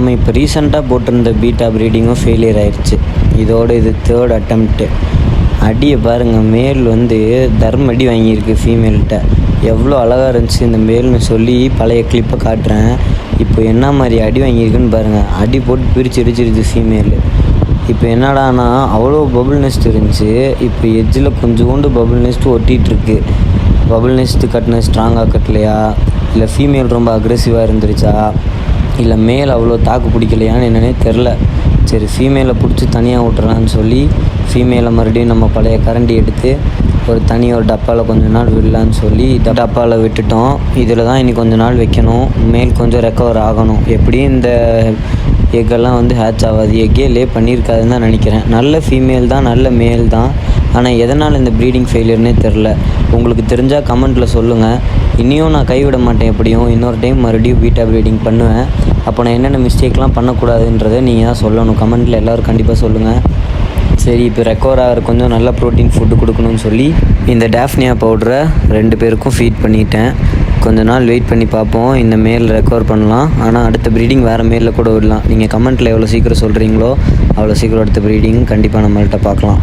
நம்ம இப்போ ரீசெண்டாக போட்டிருந்த பீட்டா ப்ரீடிங்கும் ஃபெயிலியர் ஆயிடுச்சு. இதோடு இது 3rd அட்டம்ப்ட்டு. அடியை பாருங்கள், மேல் வந்து தர்ம அடி வாங்கியிருக்கு ஃபீமேல்கிட்ட. எவ்வளோ அழகாக இருந்துச்சு இந்த மேல்னு சொல்லி பழைய கிளிப்பை காட்டுறேன். இப்போ என்ன மாதிரி அடி வாங்கியிருக்குன்னு பாருங்கள். அடி போட்டு பிரித்து அடிச்சிருச்சு ஃபீமேலு. இப்போ என்னடானா அவ்வளோ பபுள் நெஸ்ட் இருந்துச்சு, இப்போ எட்ஜில் கொஞ்சோண்டு பபுள் நெஸ்ட்டு ஒட்டிகிட்ருக்கு. பபுள் நெஸ்ட்டு கட்டின ஸ்ட்ராங்காக கட்டலையா, இல்லை ஃபீமேல் ரொம்ப அக்ரெசிவாக இருந்துருச்சா, இல்லை மேல் அவ்வளோ தாக்கு பிடிக்கலையான்னு என்னன்னே தெரில. சரி, ஃபீமேலை பிடிச்சி தனியாக விட்டுறலான்னு சொல்லி ஃபீமேலை மறுபடியும் நம்ம பழைய கரண்டி எடுத்து ஒரு டப்பாவில் கொஞ்ச நாள் விடலான்னு சொல்லி டப்பாவில் விட்டுட்டோம். இதில் தான் இனி கொஞ்ச நாள் வைக்கணும். மேல் கொஞ்சம் ரெக்கவர் ஆகணும். எப்படியும் இந்த எக்கெல்லாம் வந்து ஹேட்ச் ஆகாது, எக்கே லே பண்ணியிருக்காதுன்னு தான் நினைக்கிறேன். நல்ல ஃபீமேல் தான், நல்ல மேல் தான். ஆனால் எதனால் இந்த ப்ரீடிங் ஃபெயிலியர்னே தெரில. உங்களுக்கு தெரிஞ்சால் கமெண்ட்டில் சொல்லுங்கள். இனியும் நான் கைவிட மாட்டேன். எப்படியும் இன்னொரு டைம் மறுபடியும் பீட்டா ப்ரீடிங் பண்ணுவேன். அப்போ நான் என்னென்ன மிஸ்டேக்லாம் பண்ணக்கூடாதுன்றதை நீங்கள் தான் சொல்லணும். கமெண்ட்டில் எல்லோரும் கண்டிப்பாக சொல்லுங்கள். சரி, இப்போ ரெக்கவர் ஆகிற கொஞ்சம் நல்ல ப்ரோட்டீன் ஃபுட்டு கொடுக்கணும்னு சொல்லி இந்த டேஃப்னியா பவுடரை 2 பேருக்கும் ஃபீட் பண்ணிட்டேன். கொஞ்ச நாள் வெயிட் பண்ணி பார்ப்போம், இந்த மேல் ரெக்கவர் பண்ணலாம். ஆனால் அடுத்த ப்ரீடிங் வேறு மேலில் கூட விடலாம். நீங்கள் கமெண்ட்டில் எவ்வளோ சீக்கிரம் சொல்கிறீங்களோ அவ்வளோ சீக்கிரம் அடுத்த ப்ரீடிங் கண்டிப்பாக நம்மள்கிட்ட பார்க்கலாம்.